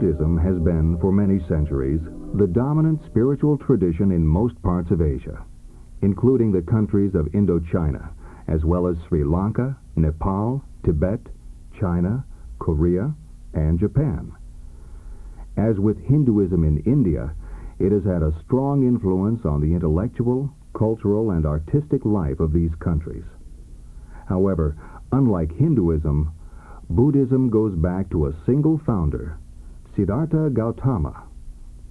Buddhism has been, for many centuries, the dominant spiritual tradition in most parts of Asia, including the countries of Indochina, as well as Sri Lanka, Nepal, Tibet, China, Korea, and Japan. As with Hinduism in India, it has had a strong influence on the intellectual, cultural, and artistic life of these countries. However, unlike Hinduism, Buddhism goes back to a single founder, Siddhartha Gautama,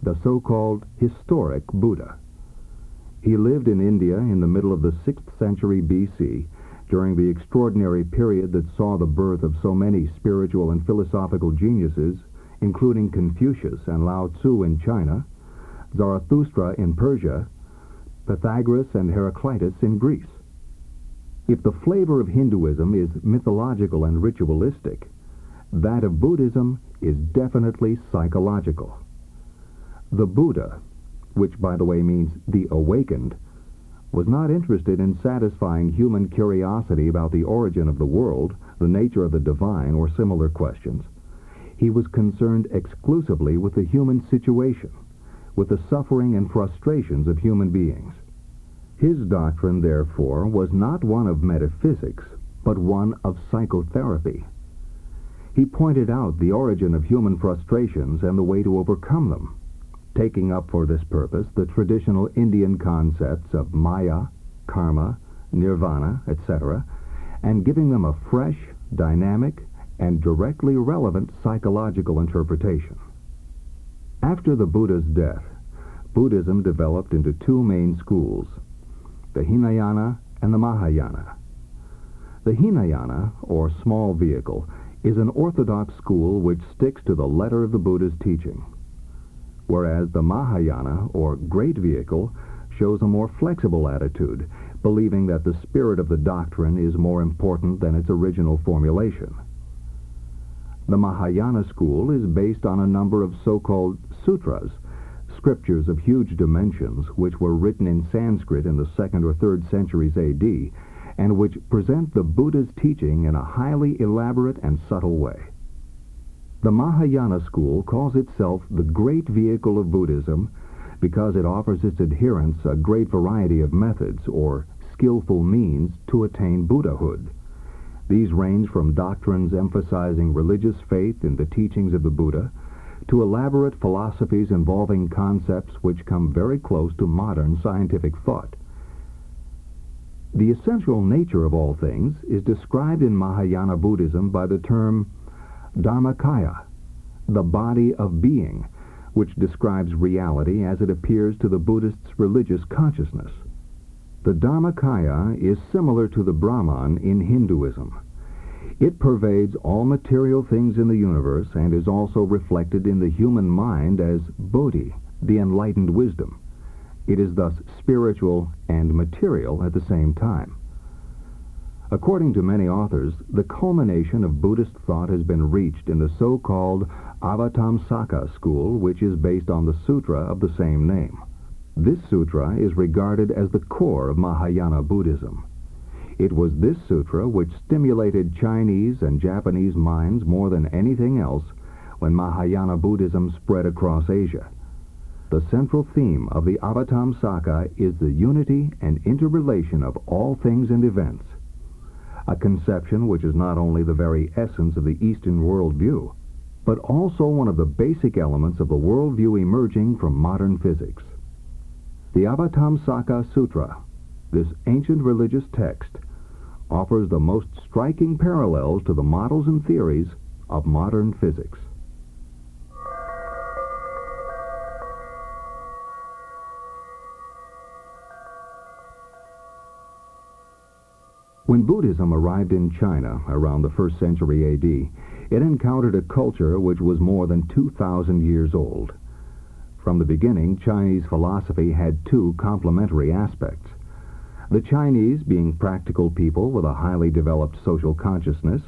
the so-called historic Buddha. He lived in India in the middle of the 6th century BC, during the extraordinary period that saw the birth of so many spiritual and philosophical geniuses, including Confucius and Lao Tzu in China, Zarathustra in Persia, Pythagoras and Heraclitus in Greece. If the flavor of Hinduism is mythological and ritualistic, that of Buddhism is definitely psychological. The Buddha, which by the way means the awakened, was not interested in satisfying human curiosity about the origin of the world, the nature of the divine, or similar questions. He was concerned exclusively with the human situation, with the suffering and frustrations of human beings. His doctrine, therefore, was not one of metaphysics, but one of psychotherapy. He pointed out the origin of human frustrations and the way to overcome them, taking up for this purpose the traditional Indian concepts of Maya, karma, nirvana, etc., and giving them a fresh, dynamic, and directly relevant psychological interpretation. After the Buddha's death, Buddhism developed into two main schools, the Hinayana and the Mahayana. The Hinayana, or small vehicle, is an orthodox school which sticks to the letter of the Buddha's teaching, whereas the Mahayana, or great vehicle, shows a more flexible attitude, believing that the spirit of the doctrine is more important than its original formulation. The Mahayana school is based on a number of so-called sutras, scriptures of huge dimensions which were written in Sanskrit in the 2nd or 3rd centuries A.D., and which present the Buddha's teaching in a highly elaborate and subtle way. The Mahayana school calls itself the great vehicle of Buddhism because it offers its adherents a great variety of methods, or skillful means, to attain Buddhahood. These range from doctrines emphasizing religious faith in the teachings of the Buddha to elaborate philosophies involving concepts which come very close to modern scientific thought. The essential nature of all things is described in Mahayana Buddhism by the term Dharmakaya, the body of being, which describes reality as it appears to the Buddhist's religious consciousness. The Dharmakaya is similar to the Brahman in Hinduism. It pervades all material things in the universe and is also reflected in the human mind as Bodhi, the enlightened wisdom. It is thus spiritual and material at the same time. According to many authors, the culmination of Buddhist thought has been reached in the so-called Avatamsaka school, which is based on the sutra of the same name. This sutra is regarded as the core of Mahayana Buddhism. It was this sutra which stimulated Chinese and Japanese minds more than anything else when Mahayana Buddhism spread across Asia. The central theme of the Avatamsaka is the unity and interrelation of all things and events, a conception which is not only the very essence of the Eastern worldview, but also one of the basic elements of the worldview emerging from modern physics. The Avatamsaka Sutra, this ancient religious text, offers the most striking parallels to the models and theories of modern physics. When Buddhism arrived in China around the 1st century A.D., it encountered a culture which was more than 2,000 years old. From the beginning, Chinese philosophy had two complementary aspects. The Chinese, being practical people with a highly developed social consciousness,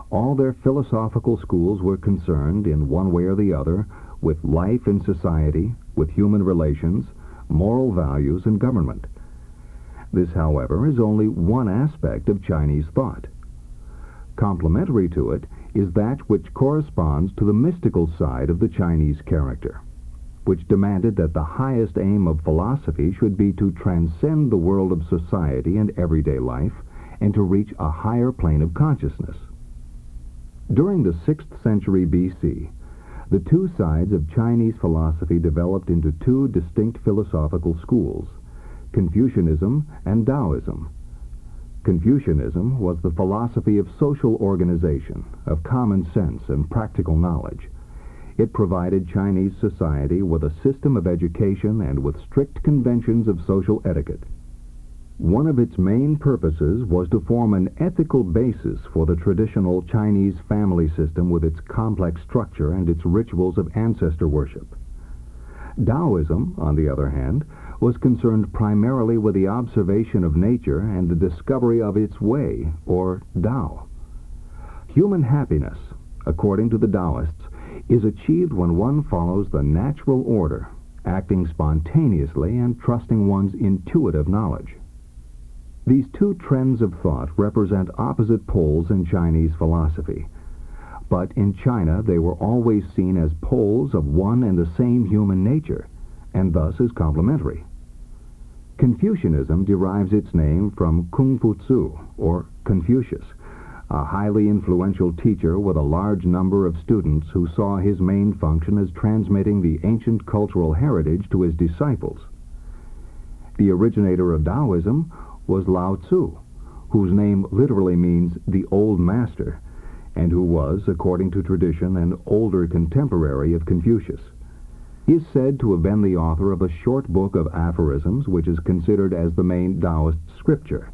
all their philosophical schools were concerned, in one way or the other, with life in society, with human relations, moral values, and government. This, however, is only one aspect of Chinese thought. Complementary to it is that which corresponds to the mystical side of the Chinese character, which demanded that the highest aim of philosophy should be to transcend the world of society and everyday life and to reach a higher plane of consciousness. During the 6th century BC, the two sides of Chinese philosophy developed into two distinct philosophical schools, Confucianism and Taoism. Confucianism was the philosophy of social organization, of common sense and practical knowledge. It provided Chinese society with a system of education and with strict conventions of social etiquette. One of its main purposes was to form an ethical basis for the traditional Chinese family system with its complex structure and its rituals of ancestor worship. Taoism, on the other hand, was concerned primarily with the observation of nature and the discovery of its way, or Tao. Human happiness, according to the Taoists, is achieved when one follows the natural order, acting spontaneously and trusting one's intuitive knowledge. These two trends of thought represent opposite poles in Chinese philosophy, but in China they were always seen as poles of one and the same human nature, and thus as complementary. Confucianism derives its name from Kung Fu Tzu, or Confucius, a highly influential teacher with a large number of students who saw his main function as transmitting the ancient cultural heritage to his disciples. The originator of Taoism was Lao Tzu, whose name literally means the old master, and who was, according to tradition, an older contemporary of Confucius. He is said to have been the author of a short book of aphorisms which is considered as the main Taoist scripture.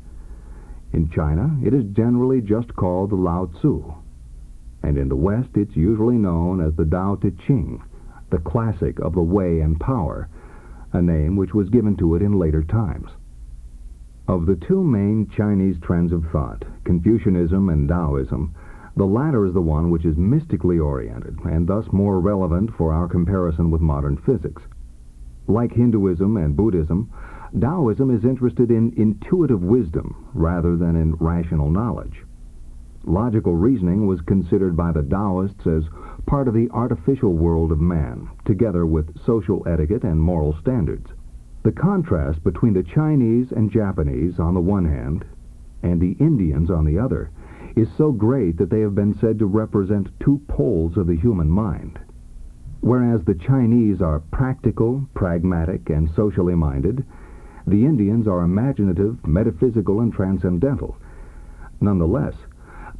In China, it is generally just called the Lao Tzu, and in the West it's usually known as the Tao Te Ching, the classic of the way and power, a name which was given to it in later times. Of the two main Chinese trends of thought, Confucianism and Taoism, the latter is the one which is mystically oriented, and thus more relevant for our comparison with modern physics. Like Hinduism and Buddhism, Taoism is interested in intuitive wisdom rather than in rational knowledge. Logical reasoning was considered by the Taoists as part of the artificial world of man, together with social etiquette and moral standards. The contrast between the Chinese and Japanese on the one hand, and the Indians on the other, is so great that they have been said to represent two poles of the human mind. Whereas the Chinese are practical, pragmatic, and socially minded, the Indians are imaginative, metaphysical, and transcendental. Nonetheless,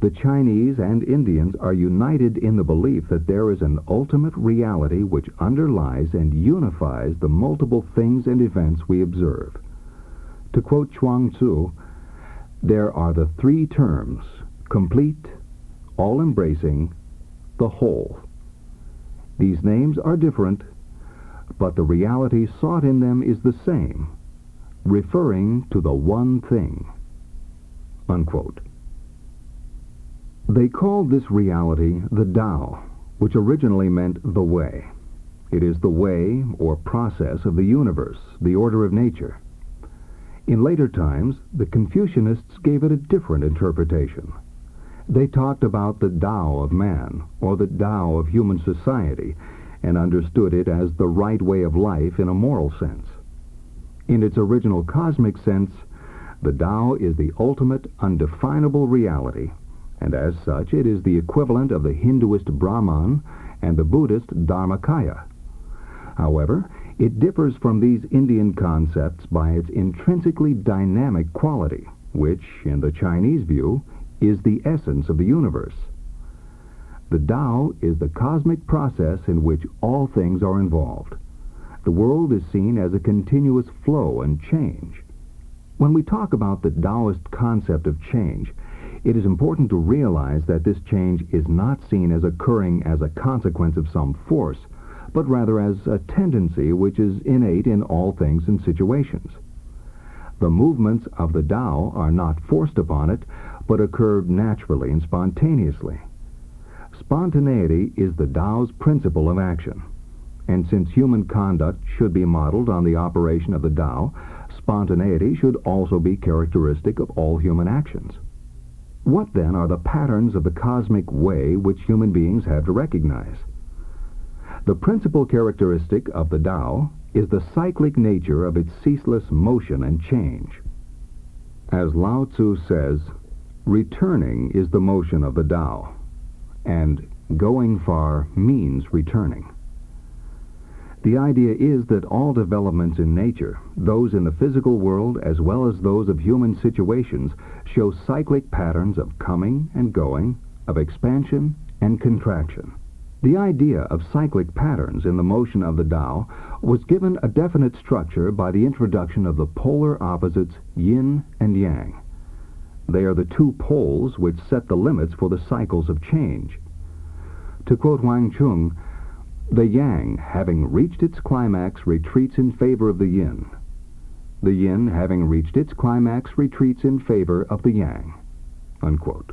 the Chinese and Indians are united in the belief that there is an ultimate reality which underlies and unifies the multiple things and events we observe. To quote Chuang Tzu, there are the three terms: complete, all-embracing, the whole. These names are different, but the reality sought in them is the same, referring to the one thing. Unquote. They called this reality the Tao, which originally meant the way. It is the way or process of the universe, the order of nature. In later times, the Confucianists gave it a different interpretation. They talked about the Tao of man, or the Tao of human society, and understood it as the right way of life in a moral sense. In its original cosmic sense, the Tao is the ultimate, undefinable reality, and as such it is the equivalent of the Hinduist Brahman and the Buddhist Dharmakaya. However, it differs from these Indian concepts by its intrinsically dynamic quality, which, in the Chinese view, is the essence of the universe. The Tao is the cosmic process in which all things are involved. The world is seen as a continuous flow and change. When we talk about the Taoist concept of change, it is important to realize that this change is not seen as occurring as a consequence of some force, but rather as a tendency which is innate in all things and situations. The movements of the Tao are not forced upon it, but occur naturally and spontaneously. Spontaneity is the Tao's principle of action, and since human conduct should be modeled on the operation of the Tao, spontaneity should also be characteristic of all human actions. What then are the patterns of the cosmic way which human beings have to recognize? The principal characteristic of the Tao is the cyclic nature of its ceaseless motion and change. As Lao Tzu says, returning is the motion of the Tao, and going far means returning. The idea is that all developments in nature, those in the physical world as well as those of human situations, show cyclic patterns of coming and going, of expansion and contraction. The idea of cyclic patterns in the motion of the Tao was given a definite structure by the introduction of the polar opposites yin and yang. They are the two poles which set the limits for the cycles of change. To quote Wang Chung, the yang, having reached its climax, retreats in favor of the yin. The yin, having reached its climax, retreats in favor of the yang. Unquote.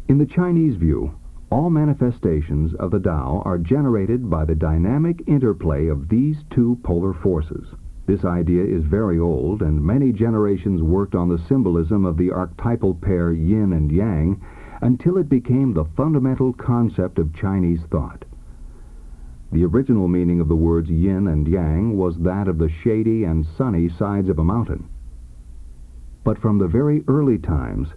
In the Chinese view, all manifestations of the Tao are generated by the dynamic interplay of these two polar forces. This idea is very old, and many generations worked on the symbolism of the archetypal pair yin and yang until it became the fundamental concept of Chinese thought. The original meaning of the words yin and yang was that of the shady and sunny sides of a mountain. But from the very early times,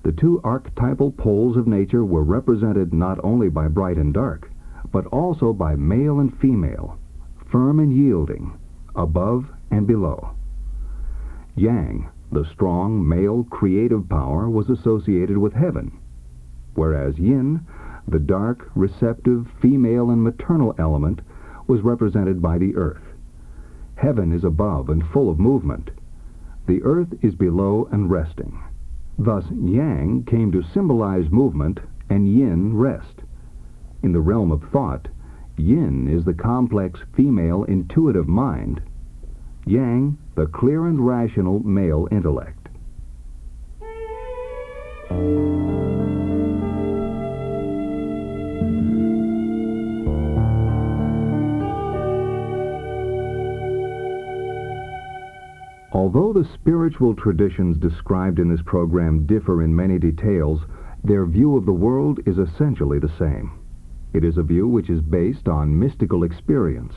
the two archetypal poles of nature were represented not only by bright and dark, but also by male and female, firm and yielding, above and below. Yang, the strong male creative power, was associated with heaven, whereas yin, the dark, receptive, female and maternal element, was represented by the earth. Heaven is above and full of movement. The earth is below and resting. Thus, yang came to symbolize movement and yin rest. In the realm of thought, yin is the complex female intuitive mind, yang the clear and rational male intellect. Although the spiritual traditions described in this program differ in many details, their view of the world is essentially the same. It is a view which is based on mystical experience,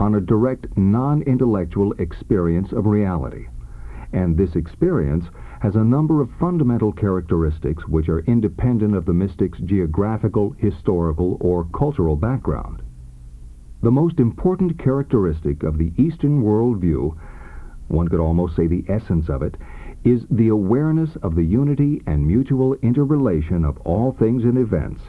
on a direct non-intellectual experience of reality. And this experience has a number of fundamental characteristics which are independent of the mystic's geographical, historical, or cultural background. The most important characteristic of the Eastern worldview, one could almost say the essence of it, is the awareness of the unity and mutual interrelation of all things and events,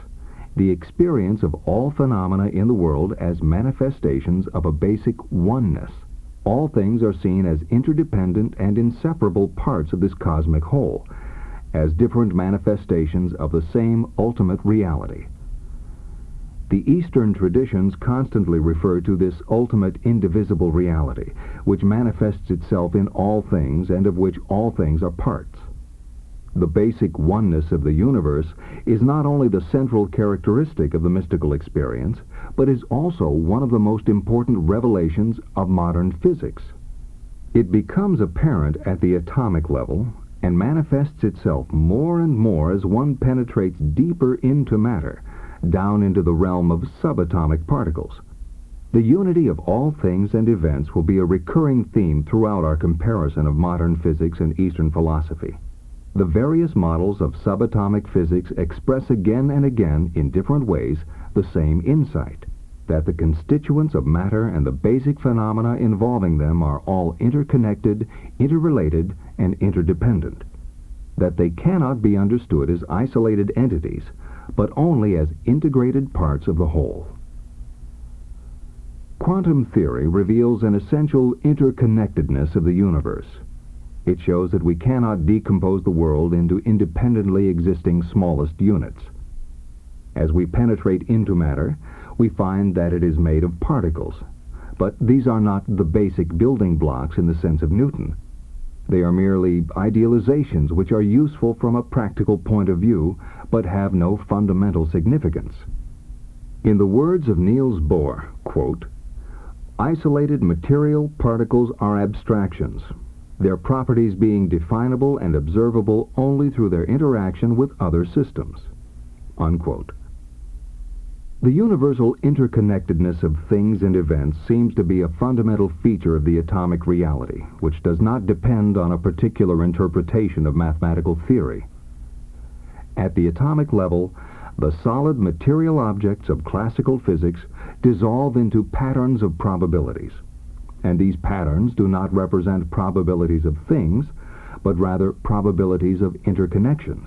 the experience of all phenomena in the world as manifestations of a basic oneness. All things are seen as interdependent and inseparable parts of this cosmic whole, as different manifestations of the same ultimate reality. The Eastern traditions constantly refer to this ultimate indivisible reality, which manifests itself in all things and of which all things are parts. The basic oneness of the universe is not only the central characteristic of the mystical experience, but is also one of the most important revelations of modern physics. It becomes apparent at the atomic level and manifests itself more and more as one penetrates deeper into matter, down into the realm of subatomic particles. The unity of all things and events will be a recurring theme throughout our comparison of modern physics and Eastern philosophy. The various models of subatomic physics express again and again, in different ways, the same insight, that the constituents of matter and the basic phenomena involving them are all interconnected, interrelated, and interdependent, that they cannot be understood as isolated entities, but only as integrated parts of the whole. Quantum theory reveals an essential interconnectedness of the universe. It shows that we cannot decompose the world into independently existing smallest units. As we penetrate into matter, we find that it is made of particles, but these are not the basic building blocks in the sense of Newton. They are merely idealizations which are useful from a practical point of view, but have no fundamental significance. In the words of Niels Bohr, quote, "Isolated material particles are abstractions. their properties being definable and observable only through their interaction with other systems." Unquote. The universal interconnectedness of things and events seems to be a fundamental feature of the atomic reality, which does not depend on a particular interpretation of mathematical theory. At the atomic level, the solid material objects of classical physics dissolve into patterns of probabilities. And these patterns do not represent probabilities of things, but rather probabilities of interconnections.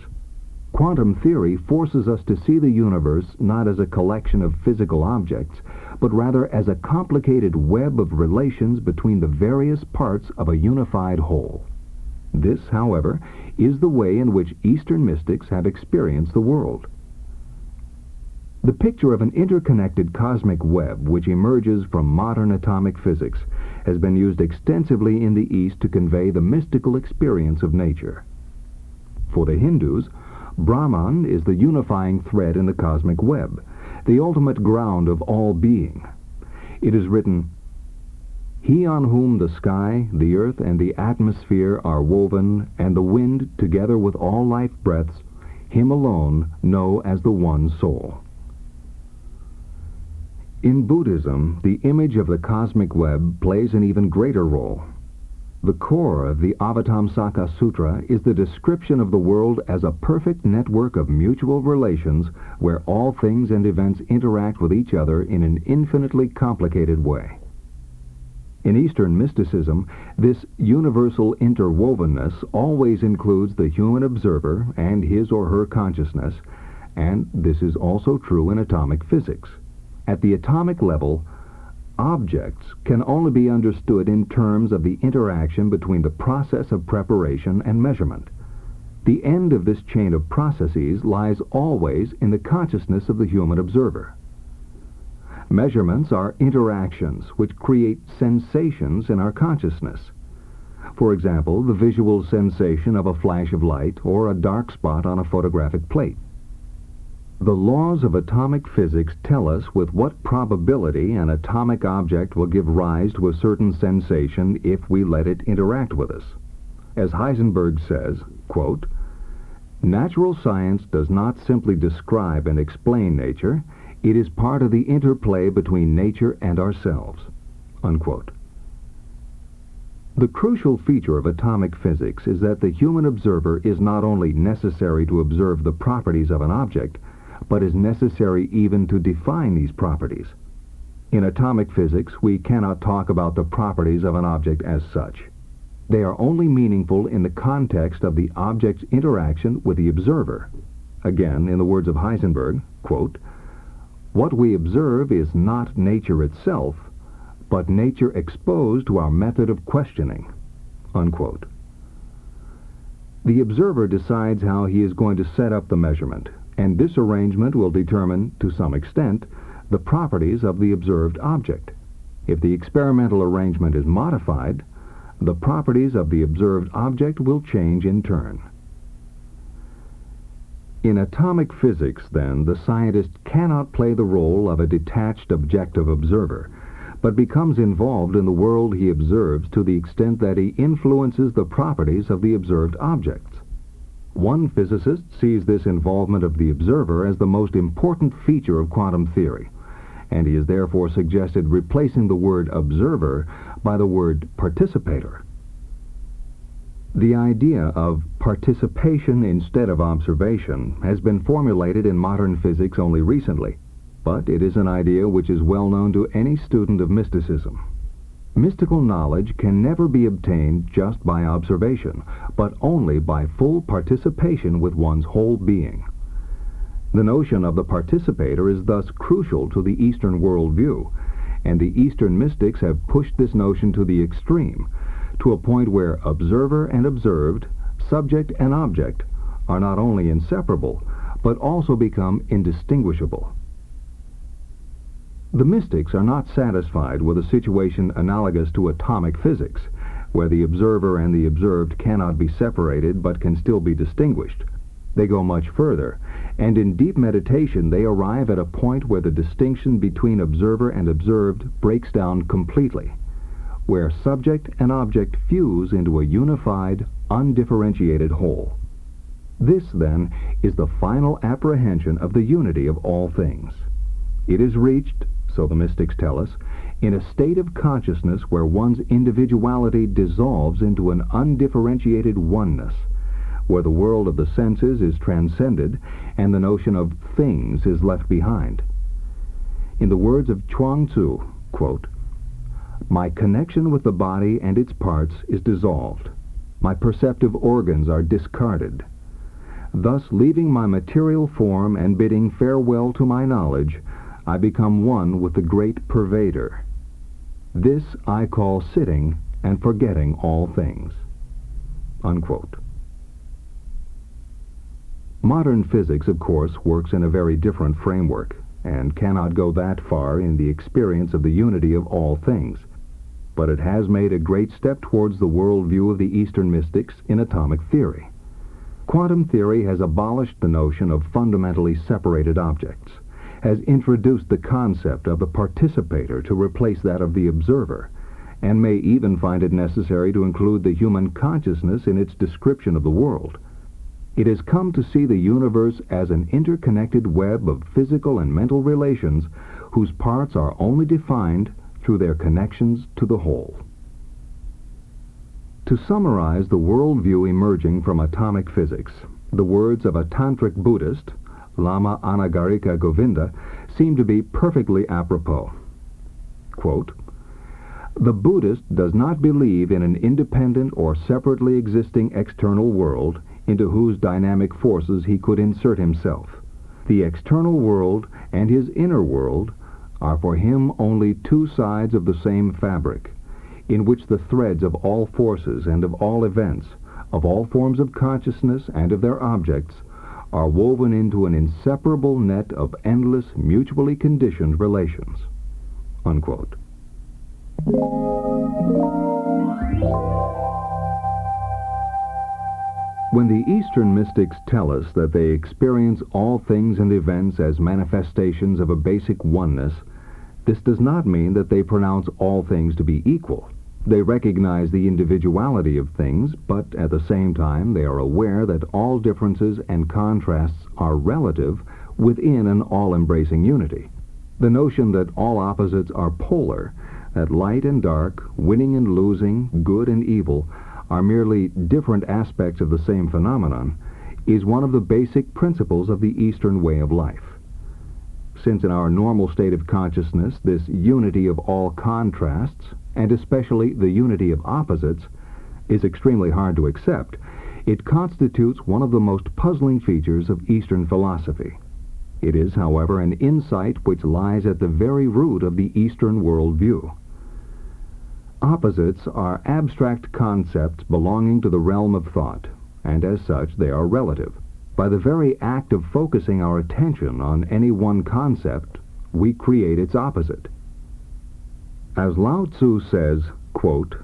Quantum theory forces us to see the universe not as a collection of physical objects, but rather as a complicated web of relations between the various parts of a unified whole. This, however, is the way in which Eastern mystics have experienced the world. The picture of an interconnected cosmic web which emerges from modern atomic physics has been used extensively in the East to convey the mystical experience of nature. For the Hindus, Brahman is the unifying thread in the cosmic web, the ultimate ground of all being. It is written, "He on whom the sky, the earth, and the atmosphere are woven, and the wind together with all life breaths, him alone know as the one soul." In Buddhism, the image of the cosmic web plays an even greater role. The core of the Avatamsaka Sutra is the description of the world as a perfect network of mutual relations where all things and events interact with each other in an infinitely complicated way. In Eastern mysticism, this universal interwovenness always includes the human observer and his or her consciousness, and this is also true in atomic physics. At the atomic level, objects can only be understood in terms of the interaction between the process of preparation and measurement. The end of this chain of processes lies always in the consciousness of the human observer. Measurements are interactions which create sensations in our consciousness. For example, the visual sensation of a flash of light or a dark spot on a photographic plate. The laws of atomic physics tell us with what probability an atomic object will give rise to a certain sensation if we let it interact with us. As Heisenberg says, quote, "Natural science does not simply describe and explain nature, it is part of the interplay between nature and ourselves." Unquote. The crucial feature of atomic physics is that the human observer is not only necessary to observe the properties of an object, but is necessary even to define these properties. In atomic physics, we cannot talk about the properties of an object as such. They are only meaningful in the context of the object's interaction with the observer. Again, in the words of Heisenberg, quote, "What we observe is not nature itself, but nature exposed to our method of questioning." Unquote. The observer decides how he is going to set up the measurement, and this arrangement will determine, to some extent, the properties of the observed object. If the experimental arrangement is modified, the properties of the observed object will change in turn. In atomic physics, then, the scientist cannot play the role of a detached objective observer, but becomes involved in the world he observes to the extent that he influences the properties of the observed objects. One physicist sees this involvement of the observer as the most important feature of quantum theory, and he has therefore suggested replacing the word observer by the word participator. The idea of participation instead of observation has been formulated in modern physics only recently, but it is an idea which is well known to any student of mysticism. Mystical knowledge can never be obtained just by observation, but only by full participation with one's whole being. The notion of the participator is thus crucial to the Eastern worldview, and the Eastern mystics have pushed this notion to the extreme, to a point where observer and observed, subject and object, are not only inseparable, but also become indistinguishable. The mystics are not satisfied with a situation analogous to atomic physics, where the observer and the observed cannot be separated but can still be distinguished. They go much further, and in deep meditation they arrive at a point where the distinction between observer and observed breaks down completely. where subject and object fuse into a unified, undifferentiated whole. This, then, is the final apprehension of the unity of all things. It is reached, so the mystics tell us, in a state of consciousness where one's individuality dissolves into an undifferentiated oneness, where the world of the senses is transcended and the notion of things is left behind. In the words of Chuang Tzu, quote, "My connection with the body and its parts is dissolved. My perceptive organs are discarded. Thus, leaving my material form and bidding farewell to my knowledge, I become one with the great Pervader. This I call sitting and forgetting all things." Unquote. Modern physics, of course, works in a very different framework and cannot go that far in the experience of the unity of all things. But it has made a great step towards the worldview of the Eastern mystics in atomic theory. Quantum theory has abolished the notion of fundamentally separated objects, has introduced the concept of the participator to replace that of the observer, and may even find it necessary to include the human consciousness in its description of the world. It has come to see the universe as an interconnected web of physical and mental relations whose parts are only defined through their connections to the whole. To summarize the worldview emerging from atomic physics, the words of a tantric Buddhist, Lama Anagarika Govinda, seem to be perfectly apropos. Quote, "The Buddhist does not believe in an independent or separately existing external world into whose dynamic forces he could insert himself. The external world and his inner world are for him only two sides of the same fabric, in which the threads of all forces and of all events, of all forms of consciousness and of their objects, are woven into an inseparable net of endless, mutually conditioned relations." Unquote. When the Eastern mystics tell us that they experience all things and events as manifestations of a basic oneness, this does not mean that they pronounce all things to be equal. They recognize the individuality of things, but at the same time they are aware that all differences and contrasts are relative within an all-embracing unity. The notion that all opposites are polar, that light and dark, winning and losing, good and evil, are merely different aspects of the same phenomenon, is one of the basic principles of the Eastern way of life. Since in our normal state of consciousness this unity of all contrasts, and especially the unity of opposites, is extremely hard to accept, it constitutes one of the most puzzling features of Eastern philosophy. It is, however, an insight which lies at the very root of the Eastern worldview. Opposites are abstract concepts belonging to the realm of thought, and as such they are relative. By the very act of focusing our attention on any one concept, we create its opposite. As Lao Tzu says, quote,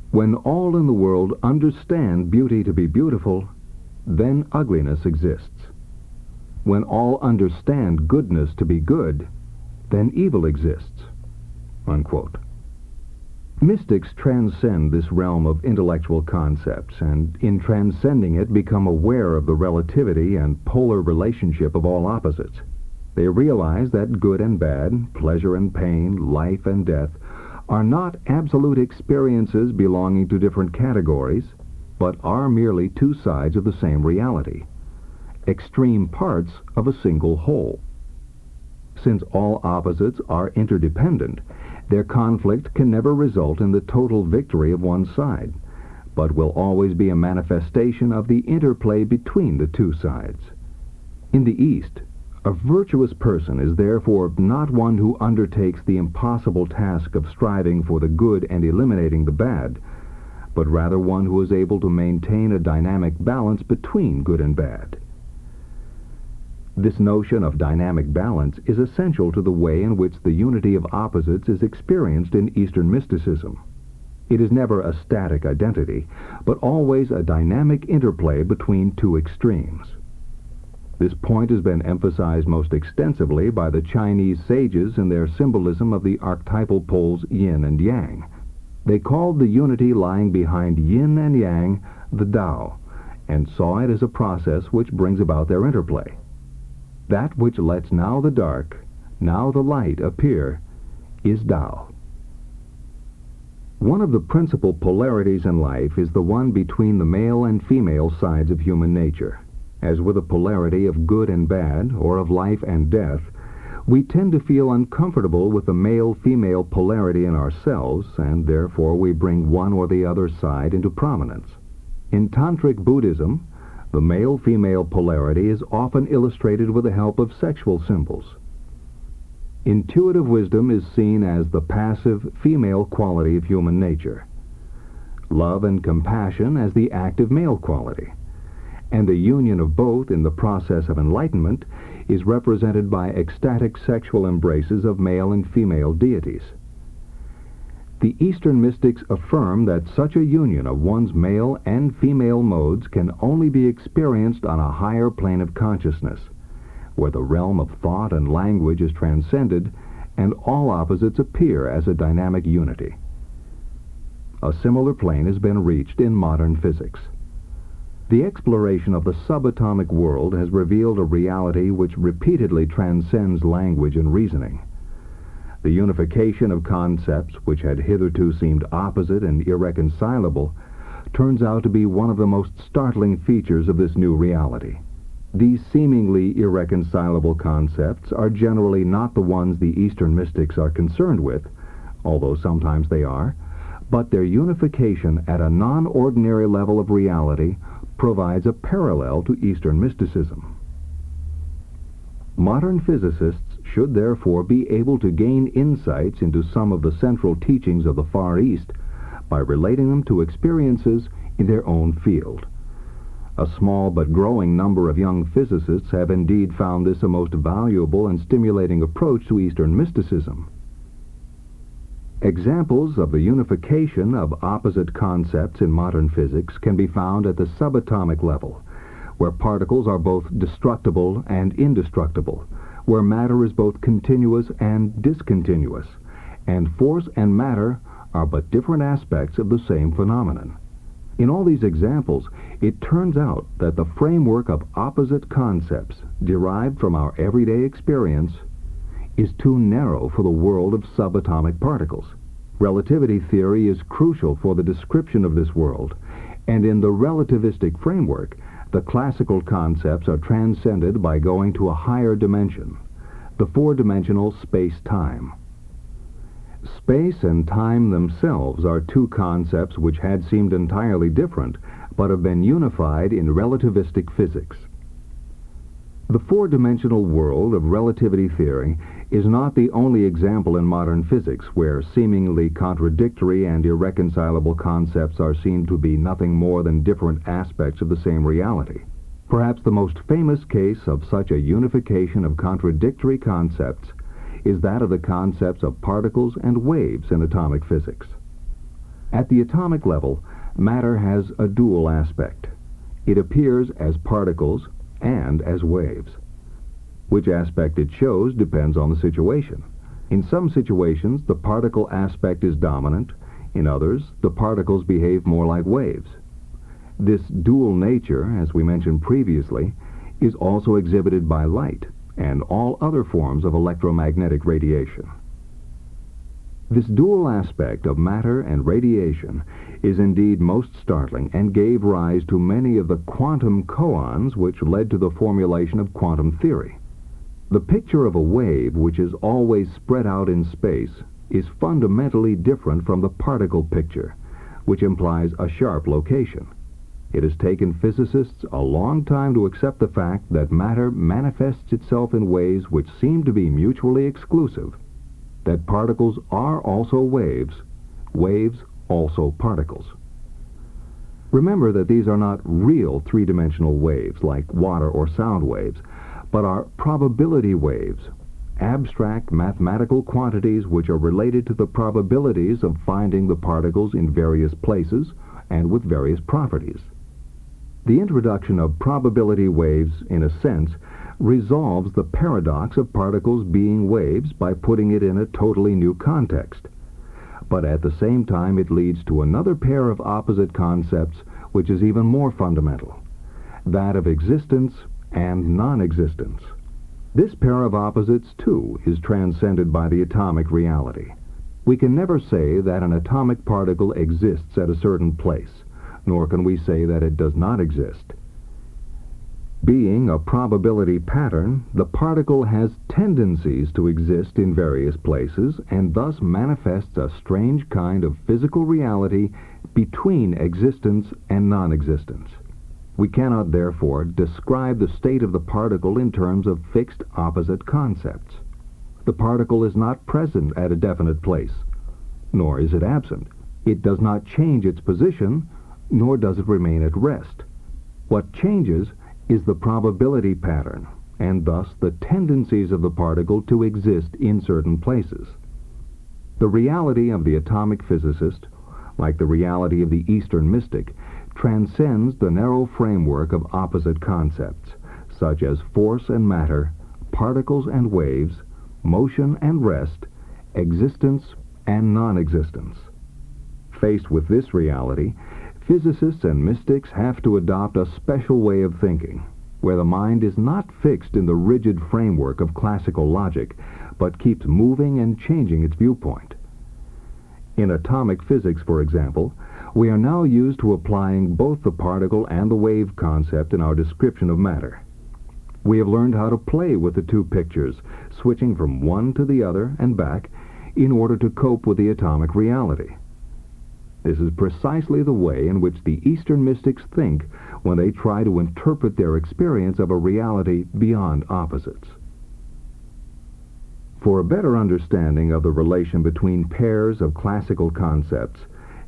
"When all in the world understand beauty to be beautiful, then ugliness exists. When all understand goodness to be good, then evil exists." Unquote. Mystics transcend this realm of intellectual concepts, and in transcending it become aware of the relativity and polar relationship of all opposites. They realize that good and bad, pleasure and pain, life and death, are not absolute experiences belonging to different categories, but are merely two sides of the same reality, extreme parts of a single whole. Since all opposites are interdependent, their conflict can never result in the total victory of one side, but will always be a manifestation of the interplay between the two sides. In the East, a virtuous person is therefore not one who undertakes the impossible task of striving for the good and eliminating the bad, but rather one who is able to maintain a dynamic balance between good and bad. This notion of dynamic balance is essential to the way in which the unity of opposites is experienced in Eastern mysticism. It is never a static identity, but always a dynamic interplay between two extremes. This point has been emphasized most extensively by the Chinese sages in their symbolism of the archetypal poles yin and yang. They called the unity lying behind yin and yang the Tao, and saw it as a process which brings about their interplay. That which lets now the dark, now the light appear, is Tao. One of the principal polarities in life is the one between the male and female sides of human nature. As with a polarity of good and bad, or of life and death, we tend to feel uncomfortable with the male-female polarity in ourselves, and therefore we bring one or the other side into prominence. In Tantric Buddhism, the male-female polarity is often illustrated with the help of sexual symbols. Intuitive wisdom is seen as the passive female quality of human nature, love and compassion as the active male quality, and the union of both in the process of enlightenment is represented by ecstatic sexual embraces of male and female deities. The Eastern mystics affirm that such a union of one's male and female modes can only be experienced on a higher plane of consciousness, where the realm of thought and language is transcended and all opposites appear as a dynamic unity. A similar plane has been reached in modern physics. The exploration of the subatomic world has revealed a reality which repeatedly transcends language and reasoning. The unification of concepts which had hitherto seemed opposite and irreconcilable turns out to be one of the most startling features of this new reality. These seemingly irreconcilable concepts are generally not the ones the Eastern mystics are concerned with, although sometimes they are, but their unification at a non-ordinary level of reality provides a parallel to Eastern mysticism. Modern physicists should therefore be able to gain insights into some of the central teachings of the Far East by relating them to experiences in their own field. A small but growing number of young physicists have indeed found this a most valuable and stimulating approach to Eastern mysticism. Examples of the unification of opposite concepts in modern physics can be found at the subatomic level, where particles are both destructible and indestructible, where matter is both continuous and discontinuous, and force and matter are but different aspects of the same phenomenon. In all these examples, it turns out that the framework of opposite concepts derived from our everyday experience is too narrow for the world of subatomic particles. Relativity theory is crucial for the description of this world, and in the relativistic framework, the classical concepts are transcended by going to a higher dimension, the four-dimensional space-time. Space and time themselves are two concepts which had seemed entirely different, but have been unified in relativistic physics. The four-dimensional world of relativity theory is not the only example in modern physics where seemingly contradictory and irreconcilable concepts are seen to be nothing more than different aspects of the same reality. Perhaps the most famous case of such a unification of contradictory concepts is that of the concepts of particles and waves in atomic physics. At the atomic level, matter has a dual aspect. It appears as particles and as waves. Which aspect it shows depends on the situation. In some situations, the particle aspect is dominant. In others, the particles behave more like waves. This dual nature, as we mentioned previously, is also exhibited by light and all other forms of electromagnetic radiation. This dual aspect of matter and radiation is indeed most startling and gave rise to many of the quantum koans which led to the formulation of quantum theory. The picture of a wave which is always spread out in space is fundamentally different from the particle picture, which implies a sharp location. It has taken physicists a long time to accept the fact that matter manifests itself in ways which seem to be mutually exclusive, that particles are also waves, waves also particles. Remember that these are not real three-dimensional waves like water or sound waves, but are probability waves, abstract mathematical quantities which are related to the probabilities of finding the particles in various places and with various properties. The introduction of probability waves, in a sense, resolves the paradox of particles being waves by putting it in a totally new context. But at the same time, it leads to another pair of opposite concepts which is even more fundamental, that of existence and non-existence. This pair of opposites, too, is transcended by the atomic reality. We can never say that an atomic particle exists at a certain place, nor can we say that it does not exist. Being a probability pattern, the particle has tendencies to exist in various places and thus manifests a strange kind of physical reality between existence and non-existence. We cannot, therefore, describe the state of the particle in terms of fixed opposite concepts. The particle is not present at a definite place, nor is it absent. It does not change its position, nor does it remain at rest. What changes is the probability pattern, and thus the tendencies of the particle to exist in certain places. The reality of the atomic physicist, like the reality of the Eastern mystic, transcends the narrow framework of opposite concepts, such as force and matter, particles and waves, motion and rest, existence and non-existence. Faced with this reality, physicists and mystics have to adopt a special way of thinking, where the mind is not fixed in the rigid framework of classical logic, but keeps moving and changing its viewpoint. In atomic physics, for example, we are now used to applying both the particle and the wave concept in our description of matter. We have learned how to play with the two pictures, switching from one to the other and back, in order to cope with the atomic reality. This is precisely the way in which the Eastern mystics think when they try to interpret their experience of a reality beyond opposites. For a better understanding of the relation between pairs of classical concepts,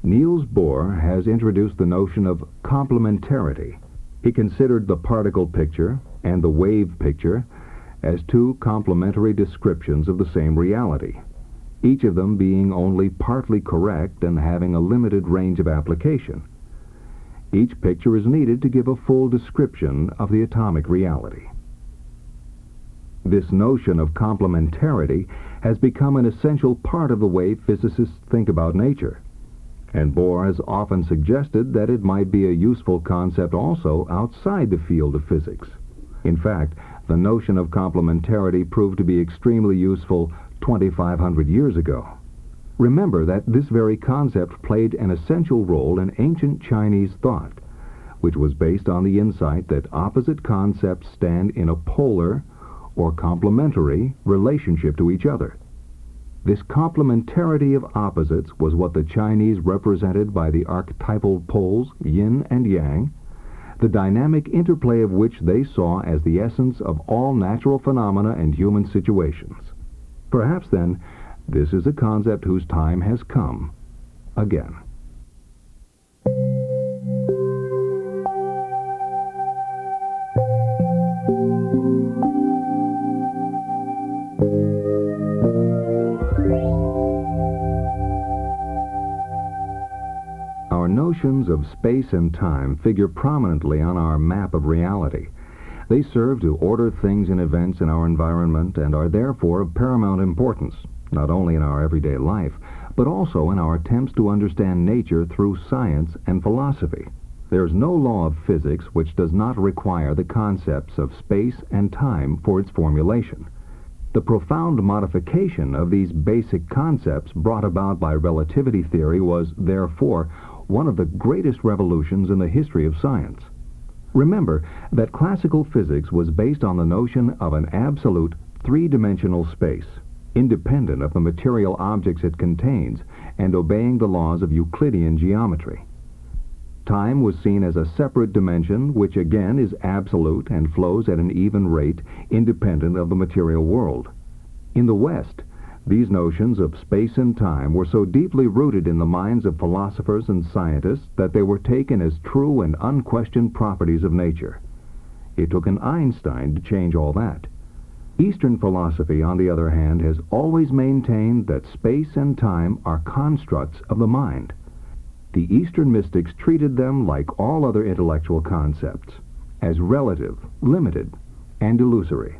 Niels Bohr has introduced the notion of complementarity. He considered the particle picture and the wave picture as two complementary descriptions of the same reality, each of them being only partly correct and having a limited range of application. Each picture is needed to give a full description of the atomic reality. This notion of complementarity has become an essential part of the way physicists think about nature, and Bohr has often suggested that it might be a useful concept also outside the field of physics. In fact, the notion of complementarity proved to be extremely useful 2,500 years ago. Remember that this very concept played an essential role in ancient Chinese thought, which was based on the insight that opposite concepts stand in a polar or complementary relationship to each other. This complementarity of opposites was what the Chinese represented by the archetypal poles yin and yang, the dynamic interplay of which they saw as the essence of all natural phenomena and human situations. Perhaps, then, this is a concept whose time has come again. Our notions of space and time figure prominently on our map of reality. They serve to order things and events in our environment and are therefore of paramount importance, not only in our everyday life, but also in our attempts to understand nature through science and philosophy. There is no law of physics which does not require the concepts of space and time for its formulation. The profound modification of these basic concepts brought about by relativity theory was, therefore, one of the greatest revolutions in the history of science. Remember that classical physics was based on the notion of an absolute three-dimensional space, independent of the material objects it contains and obeying the laws of Euclidean geometry. Time was seen as a separate dimension which again is absolute and flows at an even rate independent of the material world. In the West, these notions of space and time were so deeply rooted in the minds of philosophers and scientists that they were taken as true and unquestioned properties of nature. It took an Einstein to change all that. Eastern philosophy, on the other hand, has always maintained that space and time are constructs of the mind. The Eastern mystics treated them like all other intellectual concepts, as relative, limited, and illusory.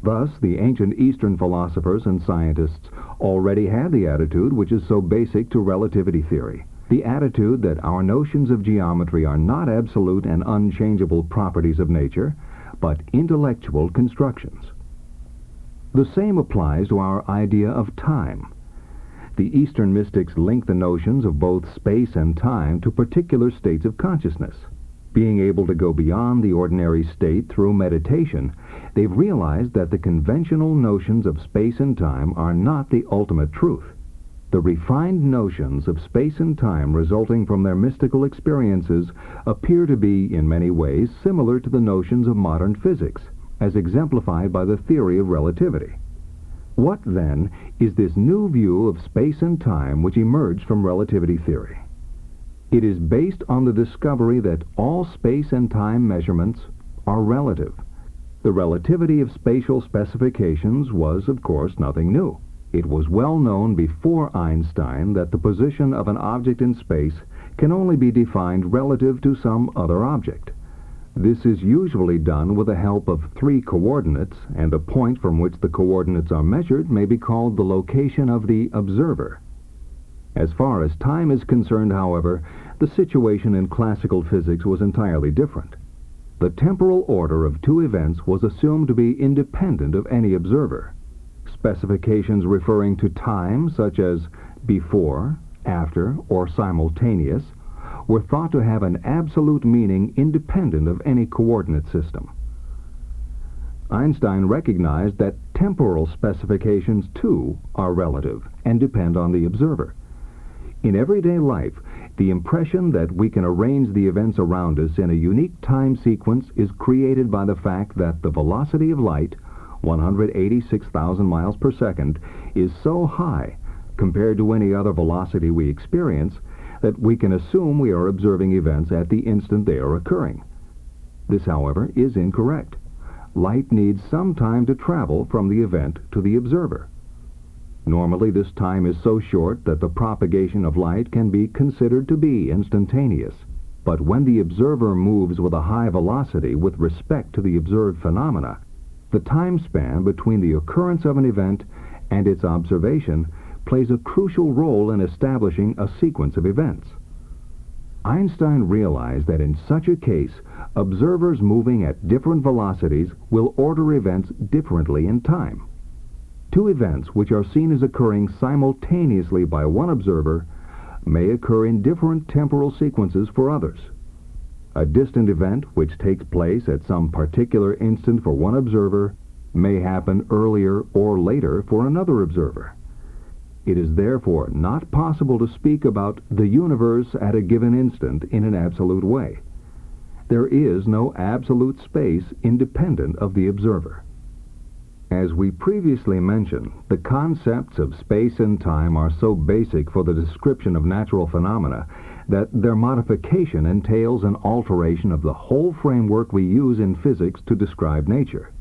Thus, the ancient Eastern philosophers and scientists already had the attitude which is so basic to relativity theory, the attitude that our notions of geometry are not absolute and unchangeable properties of nature, but intellectual constructions. The same applies to our idea of time. The Eastern mystics link the notions of both space and time to particular states of consciousness. Being able to go beyond the ordinary state through meditation, they've realized that the conventional notions of space and time are not the ultimate truth. The refined notions of space and time resulting from their mystical experiences appear to be, in many ways, similar to the notions of modern physics, as exemplified by the theory of relativity. What, then, is this new view of space and time which emerged from relativity theory? It is based on the discovery that all space and time measurements are relative. The relativity of spatial specifications was, of course, nothing new. It was well known before Einstein that the position of an object in space can only be defined relative to some other object. This is usually done with the help of three coordinates, and the point from which the coordinates are measured may be called the location of the observer. As far as time is concerned, however, the situation in classical physics was entirely different. The temporal order of two events was assumed to be independent of any observer. Specifications referring to time, such as before, after, or simultaneous, were thought to have an absolute meaning independent of any coordinate system. Einstein recognized that temporal specifications, too, are relative and depend on the observer. In everyday life, the impression that we can arrange the events around us in a unique time sequence is created by the fact that the velocity of light, 186,000 miles per second, is so high compared to any other velocity we experience that we can assume we are observing events at the instant they are occurring. This, however, is incorrect. Light needs some time to travel from the event to the observer. Normally, this time is so short that the propagation of light can be considered to be instantaneous. But when the observer moves with a high velocity with respect to the observed phenomena, the time span between the occurrence of an event and its observation plays a crucial role in establishing a sequence of events. Einstein realized that in such a case, observers moving at different velocities will order events differently in time. Two events which are seen as occurring simultaneously by one observer may occur in different temporal sequences for others. A distant event which takes place at some particular instant for one observer may happen earlier or later for another observer. It is therefore not possible to speak about the universe at a given instant in an absolute way. There is no absolute space independent of the observer. As we previously mentioned, the concepts of space and time are so basic for the description of natural phenomena that their modification entails an alteration of the whole framework we use in physics to describe nature.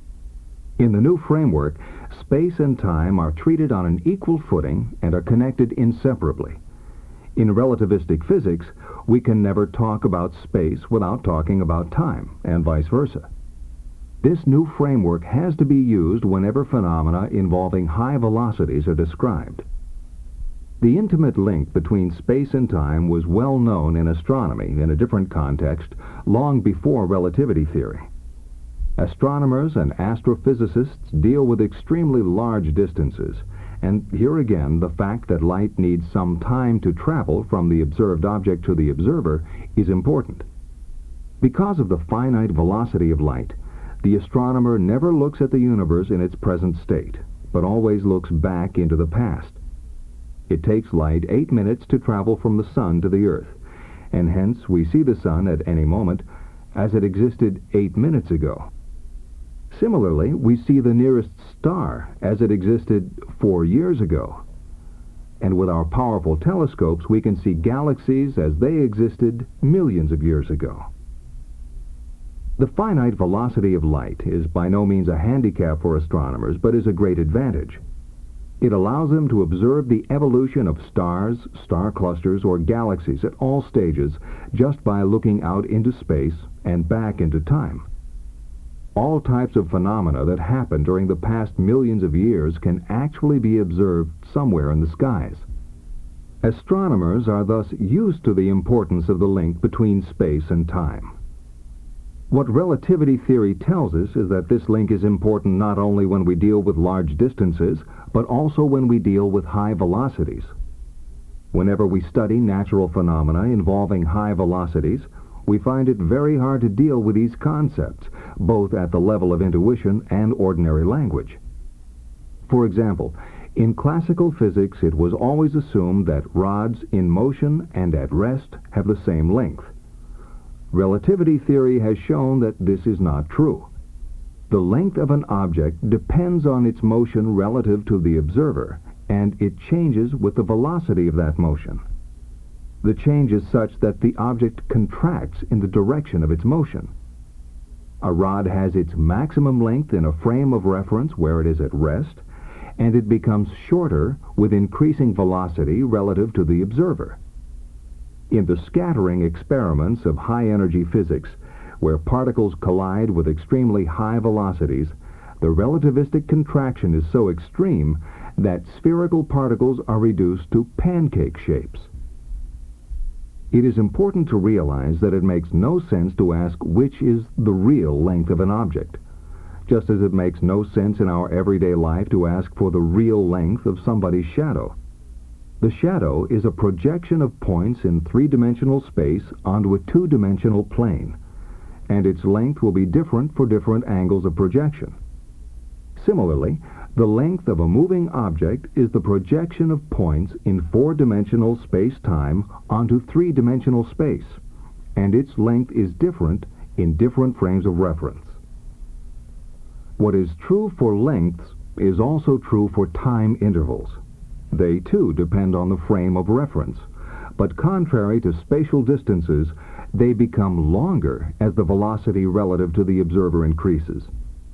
In the new framework, space and time are treated on an equal footing and are connected inseparably. In relativistic physics, we can never talk about space without talking about time, and vice versa. This new framework has to be used whenever phenomena involving high velocities are described. The intimate link between space and time was well known in astronomy in a different context long before relativity theory. Astronomers and astrophysicists deal with extremely large distances, and here again the fact that light needs some time to travel from the observed object to the observer is important. Because of the finite velocity of light, the astronomer never looks at the universe in its present state, but always looks back into the past. It takes light 8 minutes to travel from the sun to the earth, and hence we see the sun at any moment as it existed 8 minutes ago. Similarly, we see the nearest star as it existed 4 years ago. And with our powerful telescopes, we can see galaxies as they existed millions of years ago. The finite velocity of light is by no means a handicap for astronomers, but is a great advantage. It allows them to observe the evolution of stars, star clusters, or galaxies at all stages just by looking out into space and back into time. All types of phenomena that happened during the past millions of years can actually be observed somewhere in the skies. Astronomers are thus used to the importance of the link between space and time. What relativity theory tells us is that this link is important not only when we deal with large distances, but also when we deal with high velocities. Whenever we study natural phenomena involving high velocities, we find it very hard to deal with these concepts, both at the level of intuition and ordinary language. For example, in classical physics it was always assumed that rods in motion and at rest have the same length. Relativity theory has shown that this is not true. The length of an object depends on its motion relative to the observer, and it changes with the velocity of that motion. The change is such that the object contracts in the direction of its motion. A rod has its maximum length in a frame of reference where it is at rest, and it becomes shorter with increasing velocity relative to the observer. In the scattering experiments of high-energy physics, where particles collide with extremely high velocities, the relativistic contraction is so extreme that spherical particles are reduced to pancake shapes. It is important to realize that it makes no sense to ask which is the real length of an object, just as it makes no sense in our everyday life to ask for the real length of somebody's shadow. The shadow is a projection of points in three-dimensional space onto a two-dimensional plane, and its length will be different for different angles of projection. Similarly, the length of a moving object is the projection of points in four-dimensional space-time onto three-dimensional space, and its length is different in different frames of reference. What is true for lengths is also true for time intervals. They, too, depend on the frame of reference, but contrary to spatial distances, they become longer as the velocity relative to the observer increases.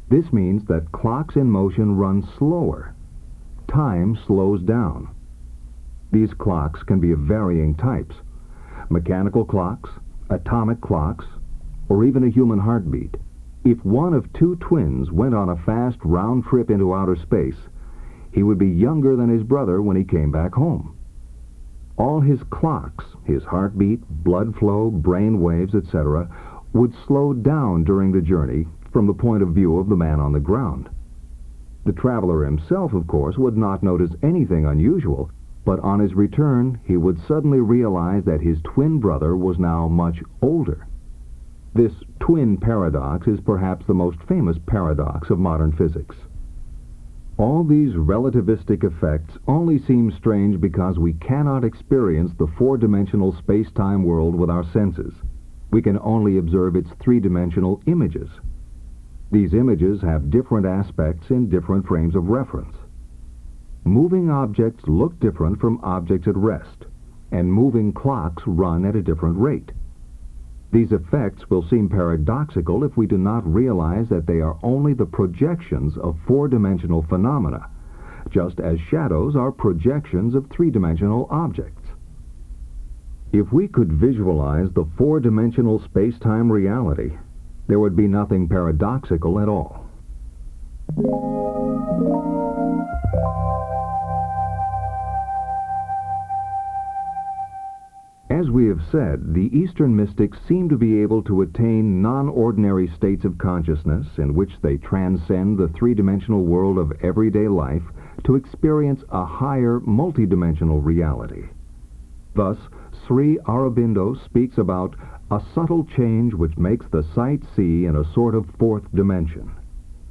This means that clocks in motion run slower. Time slows down. These clocks can be of varying types: mechanical clocks, atomic clocks, or even a human heartbeat. If one of two twins went on a fast round trip into outer space, he would be younger than his brother when he came back home. All his clocks, his heartbeat, blood flow, brain waves, etc., would slow down during the journey from the point of view of the man on the ground. The traveler himself, of course, would not notice anything unusual, but on his return he would suddenly realize that his twin brother was now much older. This twin paradox is perhaps the most famous paradox of modern physics. All these relativistic effects only seem strange because we cannot experience the four-dimensional space-time world with our senses. We can only observe its three-dimensional images. These images have different aspects in different frames of reference. Moving objects look different from objects at rest, and moving clocks run at a different rate. These effects will seem paradoxical if we do not realize that they are only the projections of four-dimensional phenomena, just as shadows are projections of three-dimensional objects. If we could visualize the four-dimensional space-time reality, there would be nothing paradoxical at all. As we have said, the Eastern mystics seem to be able to attain non-ordinary states of consciousness in which they transcend the three-dimensional world of everyday life to experience a higher multidimensional reality. Thus, Sri Aurobindo speaks about a subtle change which makes the sight see in a sort of fourth dimension.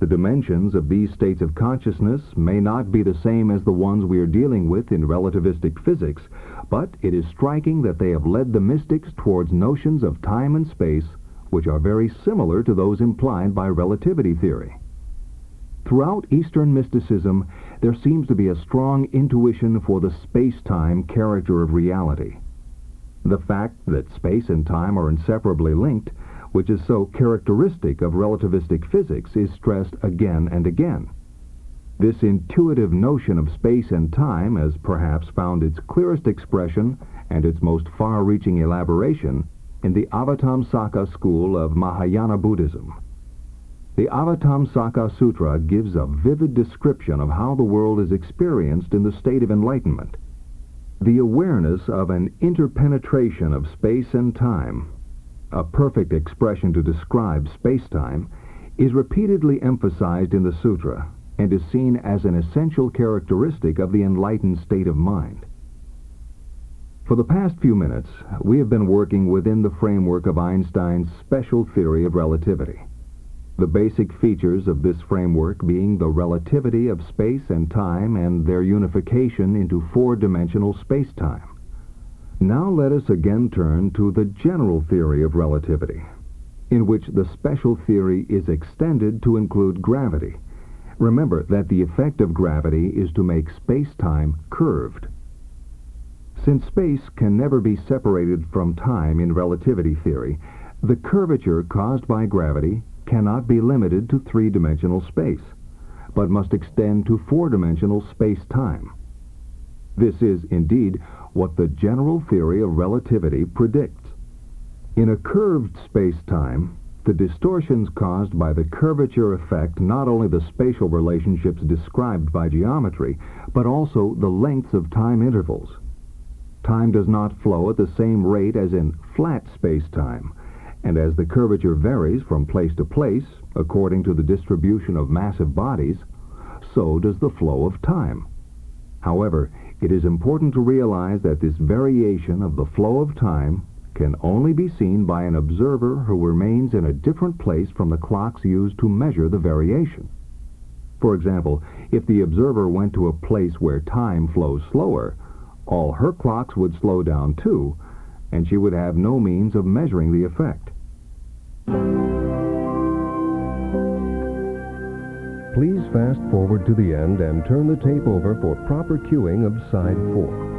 The dimensions of these states of consciousness may not be the same as the ones we are dealing with in relativistic physics, but it is striking that they have led the mystics towards notions of time and space which are very similar to those implied by relativity theory. Throughout Eastern mysticism, there seems to be a strong intuition for the space-time character of reality. The fact that space and time are inseparably linked, which is so characteristic of relativistic physics, is stressed again and again. This intuitive notion of space and time has perhaps found its clearest expression and its most far-reaching elaboration in the Avatamsaka school of Mahayana Buddhism. The Avatamsaka Sutra gives a vivid description of how the world is experienced in the state of enlightenment. The awareness of an interpenetration of space and time, a perfect expression to describe space-time, is repeatedly emphasized in the sutra and is seen as an essential characteristic of the enlightened state of mind. For the past few minutes, we have been working within the framework of Einstein's special theory of relativity. The basic features of this framework being the relativity of space and time and their unification into four-dimensional space-time. Now let us again turn to the general theory of relativity, in which the special theory is extended to include gravity. Remember that the effect of gravity is to make space-time curved. Since space can never be separated from time in relativity theory, the curvature caused by gravity cannot be limited to three-dimensional space, but must extend to four-dimensional space-time. This is, indeed, what the general theory of relativity predicts. In a curved space-time, the distortions caused by the curvature affect not only the spatial relationships described by geometry, but also the lengths of time intervals. Time does not flow at the same rate as in flat space-time, and as the curvature varies from place to place, according to the distribution of massive bodies, so does the flow of time. However, it is important to realize that this variation of the flow of time can only be seen by an observer who remains in a different place from the clocks used to measure the variation. For example, if the observer went to a place where time flows slower, all her clocks would slow down too, and she would have no means of measuring the effect. Please fast forward to the end and turn the tape over for proper cueing of side 4.